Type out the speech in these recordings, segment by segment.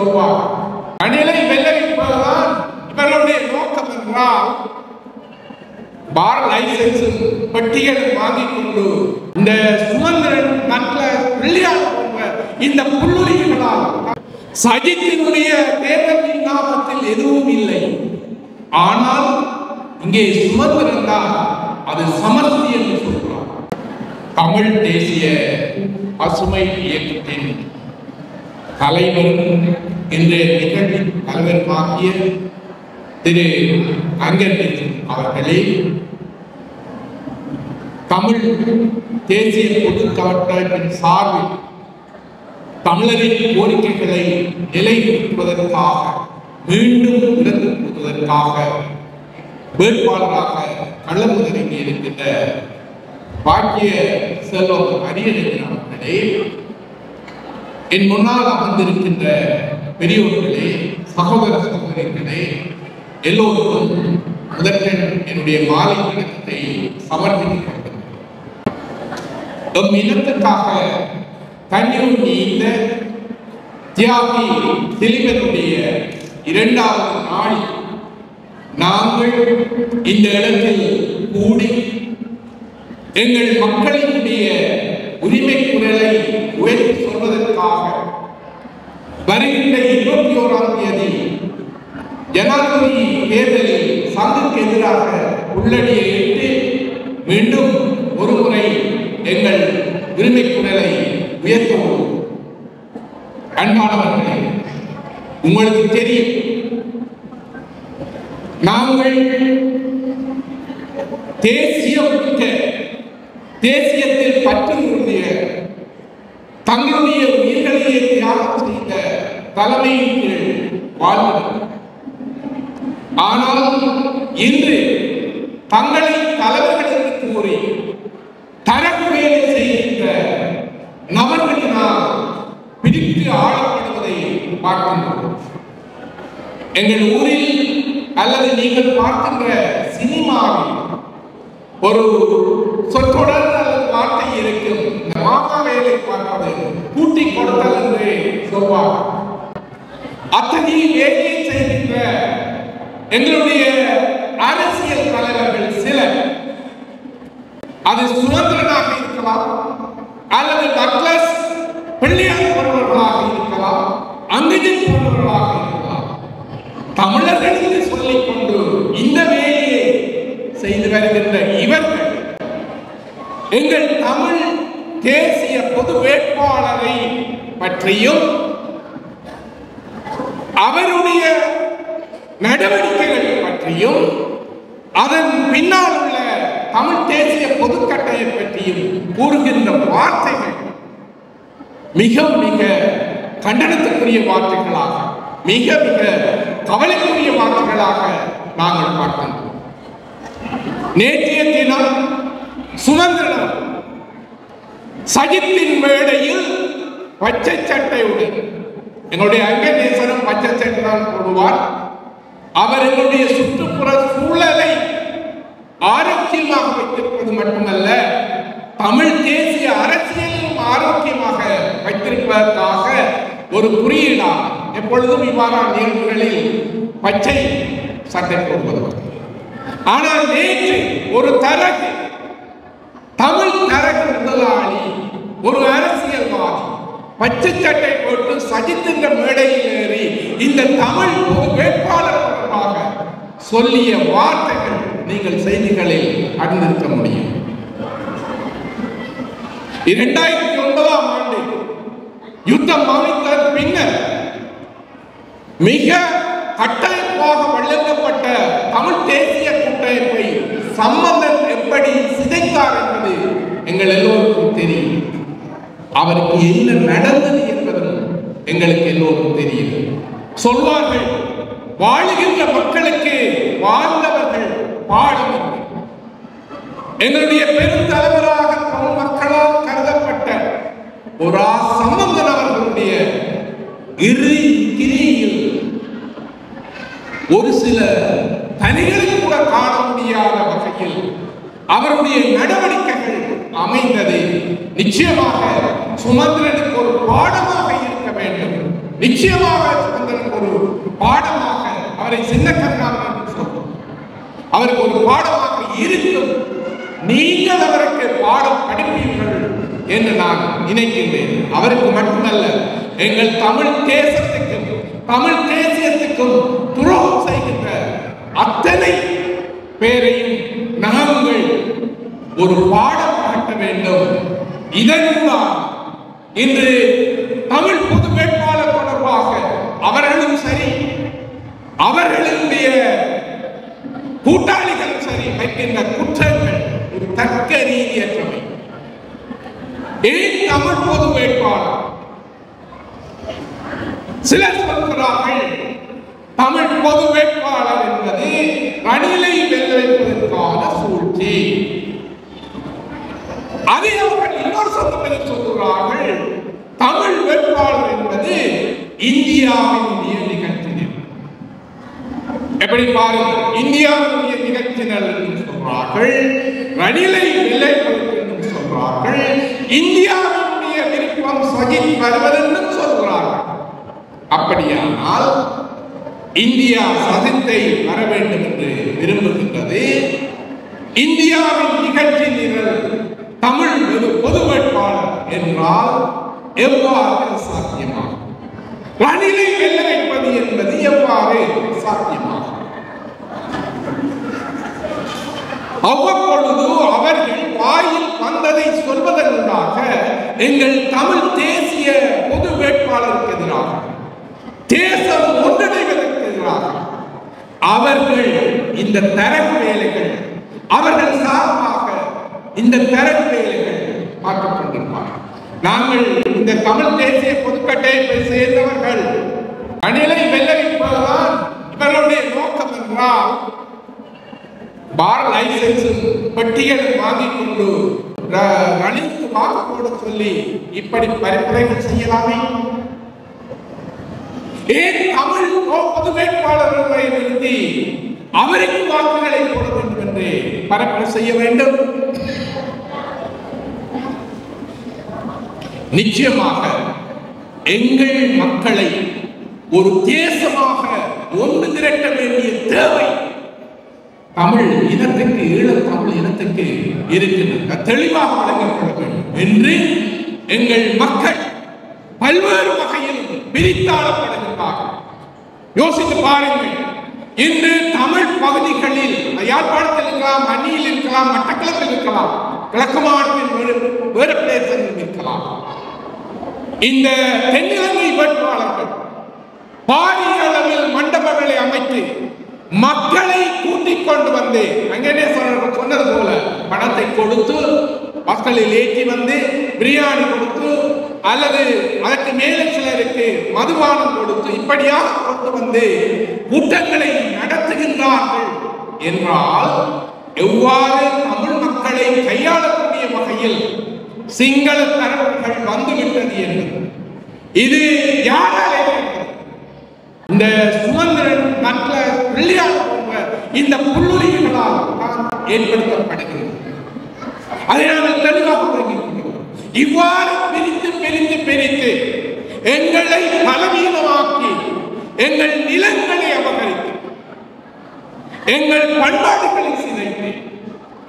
சொல்வார். அணிலை வெள்ளரிப்பதுதான் இவர்களுடைய நோக்கம் என்றால் பார் லைசன்ஸ் பட்டியல் வாங்கிக் கொண்டு இந்த சுமந்திரன் நல்ல பிள்ளையார் போன்ற இந்த புல்லுரிகளால் சஜித்தினுடைய தேர்தல் விண்ணப்பத்தில் எதுவும் இல்லை. ஆனால் இங்கே சுமந்திரன் தான் அது சமர்த்தி என்று சொல்கிறார். தமிழ் தேசிய பசுமை இயக்கத்தின் தலைவரும் இன்றைய நிகழ்வின் தலைவருமாகிய திரு அங்கன் அவர்களே, தமிழ் தேசிய பொதுக்கட்டமைப்பின் சார்பில் தமிழரின் கோரிக்கைகளை நிலைநிறுத்துவதற்காக மீண்டும் இறந்து போவதற்காக வேட்பாளராக களமிறங்கி இருக்கின்ற பாக்கிய செல்வம் அரியணையின் அவர்களே, என் முன்னால் அமர்ந்திருக்கின்ற பெரியோர்களே, சகோதர சகோதரிகளே, எல்லோருக்கும் முதற்கண் என்னுடைய மாலை வணக்கத்தை சமர்ப்பிக்கிறேன். நம் இனத்துக்காக தண்ணீர் நீந்த தியாகி திலீபனுடைய 2வது நாளில் நாங்கள் இந்த இடத்தில் கூடி எங்கள் மக்களினுடைய உரிமை குரலை உயர்த்தி சொல்வதற்காக வருகின்ற 21ஆம் தேதி ஜனாதிபதி தேர்தலில் சங்குக்கு எதிராக உள்ளடியிட்டு மீண்டும் ஒருமுறை எங்கள் உரிமை குரலை உயர்த்துவோம். அன்பானவர்களே, உங்களுக்கு தெரியும், நாங்கள் தேசியத்தில் பற்றுடைய தங்களுடைய உயிர்களையே தியாகம் செய்த தலைமையின் கீழ் வாழ்ந்தனர். ஆனால் இன்று தங்களை தலைவர்களுக்கு கூறி தரக்குறையை செய்கின்ற நபர்களினால் பிடித்து ஆளப்படுவதை பார்க்கின்றோம். எங்கள் ஊரில் அல்லது நீங்கள் பார்க்கின்ற சினிமாவில் ஒரு சொற்றொடர் அல்லது வார்த்தை இருக்கும். இந்த மாமா வேலை பார்ப்பது கூட்டி கொடுத்தல் என்று சொல்வார். அத்தகைய வேலையை செய்கின்ற எங்களுடைய அரசியல் தலைவர்கள் சிலர், அது சுதந்திரனாக இருக்கலாம் அல்லது டக்ளஸ் பிள்ளையார் போன்றவர்களாக இருக்கலாம், அங்கஜன் போன்றவர்களாக இருக்கலாம், தமிழர்கள் என்று சொல்லிக் கொண்டு இந்த வேலையை செய்து வருகின்ற இவர்கள் எங்கள் தமிழ் தேசிய பொது வேட்பாளரை பற்றியும் அவருடைய நடவடிக்கைகள் பற்றியும் அதன் பின்னால் உள்ள தமிழ் தேசிய பொதுக்கட்டையை பற்றியும் கூறுகின்ற வார்த்தைகள் மிக மிக கண்டனத்துக்குரிய வார்த்தைகளாக, மிக மிக கவலைக்குரிய வார்த்தைகளாக நாங்கள் பார்க்கின்றோம். நேற்றைய தினம் சுமந்திரன் சஜித்தின் மேடையில் பச்சை சட்டையுடன், எங்களுடைய அங்கநேசரும் பச்சை சட்டை தான் போடுவார். அவர் எங்களுடைய சுற்றுப்புற சூழலை ஆரோக்கியமாக வைத்திருப்பது மட்டுமல்ல, தமிழ் தேசிய அரசியலும் ஆரோக்கியமாக வைத்திருப்பதற்காக ஒரு குறியீடாக எப்பொழுதும் இவ்வாறான நிகழ்வுகளில் பச்சை சட்டை போடுவது. ஆனால் நேற்று ஒரு தரகு தமிழ் தரகு முதலாளி, ஒரு அரசியல்வாதி பச்சை சட்டை போட்டு சஜித்தின்ற மேடையில் ஏறி இந்த தமிழ் வேட்பாளர் தொடர்பாக சொல்லிய வார்த்தைகள் நீங்கள் செய்திகளில் அறிந்திருக்க முடியும். 2009ஆம் ஆண்டு யுத்தம் அமைத்த பின்னர் மிக கட்டமைப்பாக வழங்கப்பட்ட தமிழ் தேசிய கூட்டமைப்பை சம்பந்தன் எப்படி சிதைத்தார் என்பது எங்கள் எல்லோருக்கும் தெரியும். அவருக்கு என்ன நடந்தது என்பதும் எங்களுக்கு எல்லோருக்கும் தெரியும். சொல்வார்கள், வாழுகின்ற மக்களுக்கு வாழ்ந்தவர்கள் பாடம். எங்களுடைய பெருந்தலைவராக தமிழ் மக்களால் கருதப்பட்ட ஒரு சம்பந்தன் அவர்களுடைய கிரியில் ஒரு சில தனிகளை கூட காண முடியாத வகையில் அவருடைய நடவடிக்கைகள் அமைந்தது நிச்சயமாக சுமந்திரனுக்கு ஒரு பாடமாக இருக்க வேண்டும். நிச்சயமாக சுதந்திரன் ஒரு பாடமாக அவரை சின்ன கருணாக சொல்றோம். அவருக்கு ஒரு பாடமாக இருக்கும். நீங்கள் அவருக்கு பாடம் படிப்பீர்கள் என்று நான் நினைக்கின்றேன். அவருக்கு மட்டுமல்ல, எங்கள் தமிழ் தேசத்துக்கும் தமிழ் தேசியத்துக்கும் துரோகம் செய்கின்ற அத்தனை பேரையும் நாங்கள் ஒரு பாடம் காட்ட வேண்டும். இதன் மூலம் இன்று தமிழ் பொது வேட்பாளர் தொடர்பாக அவர்களும் சரி, அவர்களுடைய கூட்டாளிகளும் சரி வைக்கின்ற குற்றங்கள் ஒரு தர்க்க ரீதியற்றவை. ஏன் தமிழ் பொது வேட்பாளர்? சிலர் சொல்கிறார்கள் தமிழ் பொது வேட்பாளர் என்பது ரணிலை வெல்ல வைப்பதற்கான சூழ்ச்சி. அதை அவர்கள் இன்னொரு சந்தர்ப்பத்தில் சொல்கிறார்கள் தமிழ் வேட்பாளர் என்பது இந்தியாவினுடைய நிகழ்ச்சிகள். எப்படி பாருங்கள், இந்தியாவினுடைய நிகழ்ச்சிகள் என்று சொல்றார்கள், ரணிலை வெல்ல வைப்பதற்கு சொல்றார்கள், இந்தியாவினுடைய விருப்பம் சஜித் வருவதென்று சொல்கிறார்கள். அப்படியானால் இந்தியா சஜித்தை வர வேண்டும் என்று விரும்புகின்றது. இந்தியாவின் நிகழ்ச்சி நிரல் தமிழ் பொது வேட்பாளர் என்றால் எவ்வாறு சாத்தியமாகும்? ரணிலை வெல்ல வைப்பது என்பது எவ்வாறு சாத்தியமாகும்? அவ்வப்பொழுது அவர்கள் வாயில் வந்ததை சொல்வதற்காக எங்கள் தமிழ் தேசிய பொது வேட்பாளருக்கு எதிராக, தேசம் ஒன்றிணைவதற்கு எதிராக அவர்கள் இந்த தரகு வேலைகள், அவர்கள் சார்பாக இந்த தரகு வேலைகள் பார்த்துக் கொண்டிருப்பார்கள். நாங்கள் இந்த தமிழ் தேசிய பொதுக்கட்டமைப்பை சேர்ந்தவர்கள் ரணிலை வெல்ல வைப்பதுதான் இவர்களுடைய நோக்கம் என்றால், பார் லைசன்ஸ் பெட்டிகளை வாங்கிக் கொண்டு ரணிலுக்கு வாக்கு போட சொல்லி இப்படி பரிந்துரைகள் செய்யலாமே? ஏன் தமிழ் பொது வேட்பாளர்களை நிறுத்தி அவருக்கு வாக்குகளை போட வேண்டும் என்று பரப்புரை செய்ய வேண்டும்? நிச்சயமாக எங்கள் மக்களை ஒரு தேசமாக ஒன்று திரட்ட வேண்டிய தேவை தமிழ் இனத்துக்கு, ஈழத் தமிழ் இனத்துக்கு இருக்கின்றது. தெளிவாக வழங்கப்பட வேண்டும் என்று எங்கள் மக்கள் பல்வேறு வகையில் பிரித்தாளப்படுகின்றார்கள். யோசித்து பாருங்கள், இன்று தமிழ் பகுதிகளில் யாழ்ப்பாணத்தில் இருக்கலாம், மண்ணியில் இருக்கலாம், மட்டக்களப்பில் இருக்கலாம், கிழக்கு மாவட்டத்தில் வேறு பிரதேசங்களில் இருக்கலாம், இந்த தென்னிலங்கை வேட்பாளர்கள் பாரிய அளவில் மண்டபங்களை அமைத்து மக்களை கூட்டிக் கொண்டு வந்து, அங்கே சொன்னது போல பணத்தை கொடுத்து மக்களில் ஏற்றி வந்து பிரியாணி கொடுத்து அல்லது அதற்கு மேலே சிலருக்கு மதுபானம் கொடுத்து இப்படியாக கொண்டு வந்து கூட்டங்களை நடத்துகின்றார்கள் என்றால் எவ்வாறு தமிழ் மக்களை கையாளக்கூடிய வகையில் சிங்கள தரப்புகள் வந்துவிட்டது என்பது இது யாராலே இந்த சுமந்திரன் மற்ற பிள்ளையார் போன்ற இந்த புல்லுரிகளால் ஏற்படுத்தப்படுகிறது. அதை நாங்கள் தெளிவாக புரிந்துகொள்கிறோம். இவ்வாறு பிரித்து பிரித்து பிரித்து எங்களை பலவீனமாக்கி, எங்கள் நிலங்களை அபகரித்து, எங்கள் பண்பாடுகளை சிதைத்து,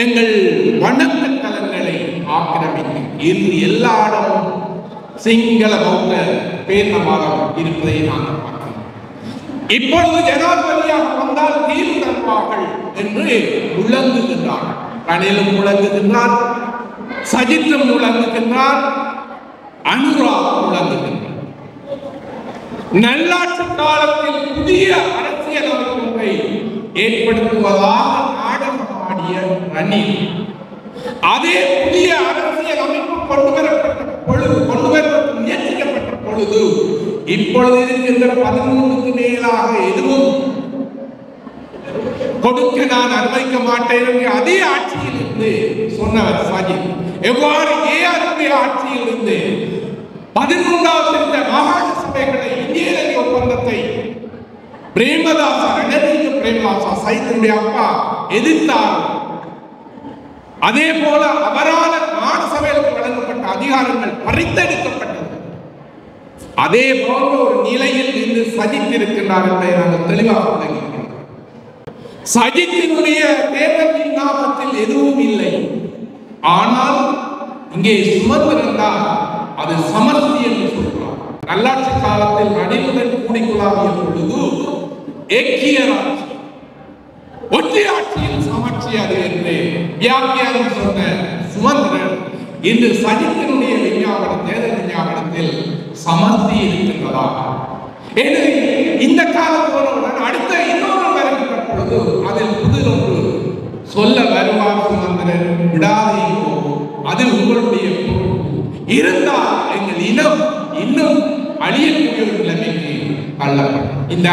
எங்கள் வணக்க தலங்களை ஆக்கிரமித்து இன்று எல்லா இடமும் சிங்கள பௌத்த பேரினவாதம் இருப்பதை நாங்கள் பார்க்கிறோம். இப்பொழுது ஜனாதிபதியாக வந்தால் தீர்வு தருவார்கள் என்று முழங்குகின்றார்கள். ரணிலும் முழங்குகின்றார், சஜித்தும் முழங்குகின்றார், அனுராக் முழங்குகின்றார். நல்லாட்சி காலத்தில் புதிய அரசியல் அமைப்பை ஏற்படுத்துவதாக நாடகமாடிய ரணில் அதே புதிய அரசியல் அமைப்பு கொண்டுவர முயற்சிக்கப்பட்ட பொழுது இப்பொழுது இருக்கின்ற 13க்கு மேலாக எதுவும் கொடுக்க நான் அனுமதிக்க மாட்டேன் என்று அதே ஆட்சியில் இருந்து சொன்னவர் சஜித் எவ்வாறு ஏஆர்பி ஆட்சியில் இருந்து 13வது இருந்த மாகாண சபைகளை இந்திய ஒப்பந்தத்தை பிரேமதாசா ரணதீர பிரேமதாசா சைதனுடைய அப்பா எதிர்த்தார். அதே போல அவரால் மாகாண சபைகளுக்கு வழங்கப்பட்ட அதிகாரங்கள் பறித்தெடுக்கப்பட்டது. அதே போன்ற ஒரு நிலையில் இன்று சஜித் இருக்கின்றார் என்பதை நாங்கள் தெளிவாக விளங்குகிறோம். சஜித்தினுடைய தேர்தல் விஞ்ஞாபனத்தில் எதுவும் இல்லை. ஆனால் இங்கே சுமந்திரன் தான் அது சமர்த்தி என்று சொல்கிறார். நல்லாட்சி காலத்தில் நடிப்புடன் கூடிக்கொள்ளாவிய பொழுது ஏக்கியராட்சி ஒற்றையாட்சியில் சமர்ச்சி அது என்று வியாக்கியானம் சொன்ன சுமந்திரன் இன்று சஜித்தினுடைய விஞ்ஞாபனம் தேர்தல் விஞ்ஞாபனத்தில் சமர்த்தி இருக்கின்றதா? இந்த காலம் போனவுடன் அடுத்த இன்னொரு வருகின்ற பொழுது அதில் புதிர் ஒன்று சொல்ல வருவார் சுமந்திரன். விடாதீங்கோ, அது உங்களுடைய இருந்தால் எங்கள் இனம் இன்னும் அழியக்கூடிய ஒரு நிலைமைக்கு தள்ளப்படும். இந்த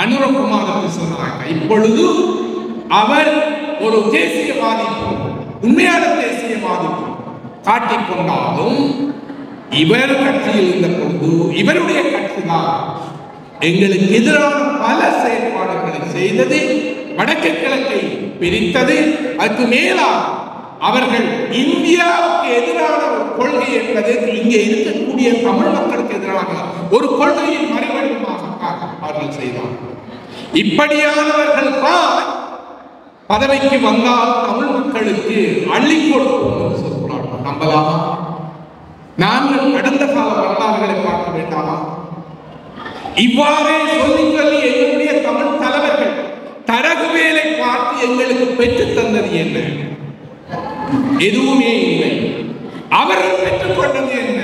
அனுரகுமாரத்தை சொன்னாங்க. இப்பொழுது அவர் ஒரு தேசியவாதி, உண்மையான தேசியவாதி காட்டிக்கொண்டாலும் இவர் கட்சியில் இருந்த பொழுது இவருடைய கட்சி தான் எங்களுக்கு எதிரான பல செயற்பாடுகளை செய்தது, வடக்கு கிழக்கை பிரித்தது. அதுக்கு மேலாக அவர்கள் இந்தியாவுக்கு எதிரான ஒரு கொள்கை என்பது இங்கே இருக்கக்கூடிய தமிழ் மக்களுக்கு எதிரான ஒரு கொள்கையின் மறுவடிவமாக அவர்கள் செய்தார். இப்படியானவர்கள் தான் பதவிக்கு வந்தால் தமிழ் மக்களுக்கு அள்ளி கொடுப்போம் சொல்கிறார்கள். நம்பலாமா? நாங்கள் கடந்த கால வரலாறுகளை பார்க்க வேண்டாமா? இவ்வாறே சொல்லி சொல்லி எங்களுடைய தமிழ் தலைவர்கள் தரகு வேலை பார்த்து எங்களுக்கு பெற்றுத் தந்தது என்ன? எதுவுமே இல்லை. அவர்கள் பெற்றுக்கொண்டது என்ன?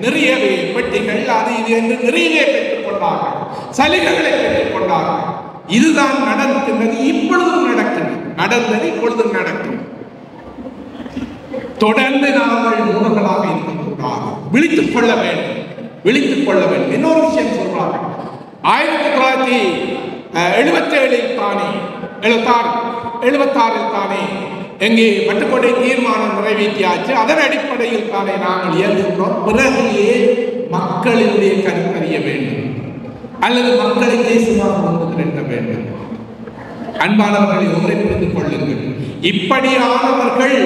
நிறையவே பெட்டிகள் அது இது என்று நிறையவே பெற்றுக் கொண்டார்கள், சலுகைகளை பெற்றுக் கொண்டார்கள். இதுதான் நடக்கின்றது, இப்பொழுதும் நடக்கின்றது, நடந்தது இப்பொழுதும் நடக்கும். தொடர்ந்து நாங்கள் மூடர்களாக இருக்கக்கூடாது, விழித்துக் கொள்ள வேண்டும், விழித்துக் கொள்ள வேண்டும். இன்னொரு விஷயம் சொல்றாங்க, 1977 தானே 76 தானே எங்கே பட்டுக்கோட்டை தீர்மானம் நிறைவேற்றியாச்சு. அதன் அடிப்படையில் தானே நாங்கள் இயங்குகிறோம். பிறகு மக்களினுடைய கருத்தறிய வேண்டும் அல்லது மக்களை தேசமாக கொண்டு திரட்ட வேண்டும். அன்பானவர்களை ஒன்றை புரிந்து கொள்ளுங்கள். இப்படியானவர்கள்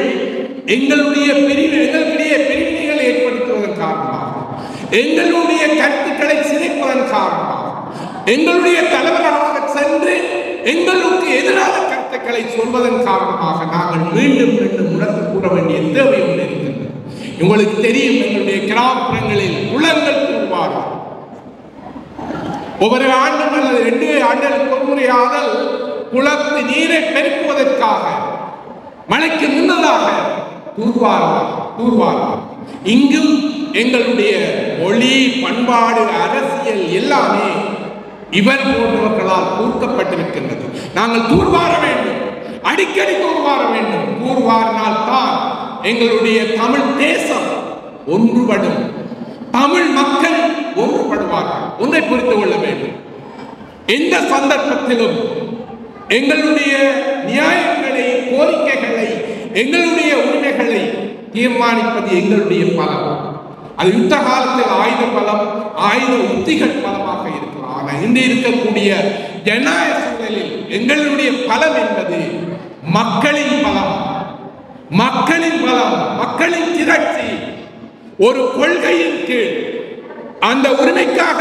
எங்களுடைய எங்களுடைய பிரிவினைகளை ஏற்படுத்துவதன் காரணமாக, எங்களுடைய கருத்துக்களை சிதைப்பதன் காரணமாக, எங்களுடைய தலைவராக சென்று எங்களுக்கு எதிரான கருத்துக்களை சொல்வதன் காரணமாக நாங்கள் மீண்டும் மீண்டும் உணர்ந்து கூற வேண்டிய தேவை ஒன்று இருக்கின்றது. உங்களுக்கு தெரியும், எங்களுடைய கிராமப்புறங்களில் குளங்கள் தூர்வாரும். ஒவ்வொரு ஆண்டும் அல்லது 2 ஆண்டுகளுக்கு ஒரு முறையாதல் குளத்து நீரை பெருக்குவதற்காக மழைக்கு முன்னதாக தூர்வாரும். இங்கும் எங்களுடைய மொழி, பண்பாடு, அரசியல் எல்லாமே இவர் போன்றவர்களால் தூர்க்கப்பட்டிருக்கின்றது. நாங்கள் தூர்வார வேண்டும், அடிக்கடி தூர்வார வேண்டும். தூர்வாரினால் தான் எங்களுடைய தமிழ் தேசம் ஒன்றுபடும், தமிழ் மக்கள் ஒன்றுபடுவார்கள். ஒன்றை புரிந்து கொள்ள வேண்டும், எந்த சந்தர்ப்பத்திலும் எங்களுடைய நியாயங்களை, கோரிக்கைகளை, எங்களுடைய உரிமைகளை தீர்மானிப்பது எங்களுடைய பலம். அது யுத்த காலத்தில் ஆயுத பலம், ஆயுத உத்திகள் பலமாக இருக்கலாம். ஆனால் இன்று இருக்கக்கூடிய ஜனநாயக சூழலில் எங்களுடைய பலம் என்பது மக்களின் பலம், மக்களின் பலம், மக்களின் திரட்சி. ஒரு கொள்கையின் கீழ் அந்த உரிமைக்காக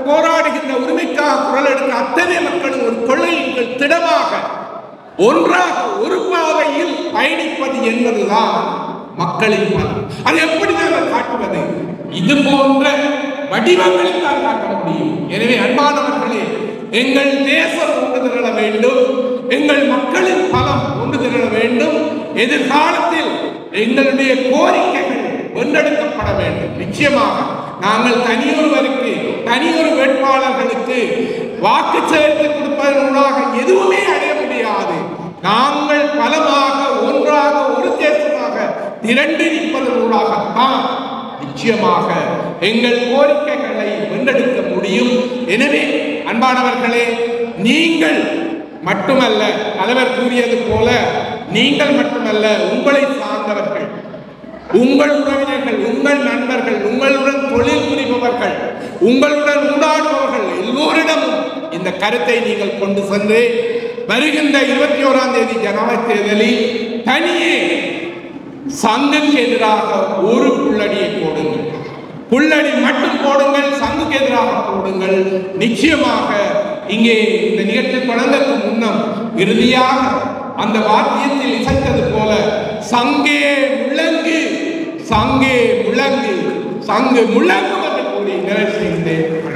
போராடுகின்ற, உரிமைக்காக குரல் எடுக்க அத்தனை மக்களும் ஒரு கொள்கையின் கீழ் திடமாக ஒன்றாக ஒரு பாதையில் பயணிப்பது என்பதுதான் மக்களின் பலம். அது எப்படி நாங்கள் காட்டுவது? இது போன்ற வடிவங்களில் தான் காட்ட முடியும். எனவே அன்பானவர்களே, எங்கள் தேசம் ஒன்று திரள வேண்டும், எங்கள் மக்களின் பலம் ஒன்று திரள வேண்டும். எதிர்காலத்தில் எங்களுடைய கோரிக்கைகள் வென்றெடுக்கப்பட வேண்டும். நிச்சயமாக நாங்கள் தனியொருவருக்கு, தனியொரு வேட்பாளர்களுக்கு வாக்கு சேர்த்து கொடுப்பதனூடாக எதுவுமே அடைய முடியாது. நாங்கள் பலமாக, ஒன்றாக, ஒரு தேசமாக திரண்டு நிற்பதனூடாகத்தான் நிச்சயமாக எங்கள் கோரிக்கைகளை வென்றெடுக்க முடியும். எனவே அன்பானவர்களே, நீங்கள் மட்டுமல்ல, தலைவர் கூறியது போல நீங்கள் மட்டுமல்ல, உங்களை சார்ந்தவர்கள், உங்கள் உறவினர்கள், உங்கள் நண்பர்கள், உங்களுடன் தொழில் புரிபவர்கள், உங்களுடன் ஊடாடுபவர்கள் எல்லோரிடமும் இந்த கருத்தை நீங்கள் கொண்டு சென்று வருகின்ற 21ஆம் தேதி ஜனவரி தேர்தலில் தனியே சங்குக்கு எதிராக ஒரு புள்ளடியை புல்லடி மட்டும் போடுங்கள், சங்குக்கு எதிராக போடுங்கள். நிச்சயமாக இங்கே இந்த நிகழ்ச்சி தொடங்கக்கு முன்னம் இறுதியாக அந்த வாத்தியத்தில் இசைத்தது போல சங்கே முழங்கு, சங்கே முழங்கு, சங்கு முழங்கு என்று கூறி நிறைவு செய்கிறேன்.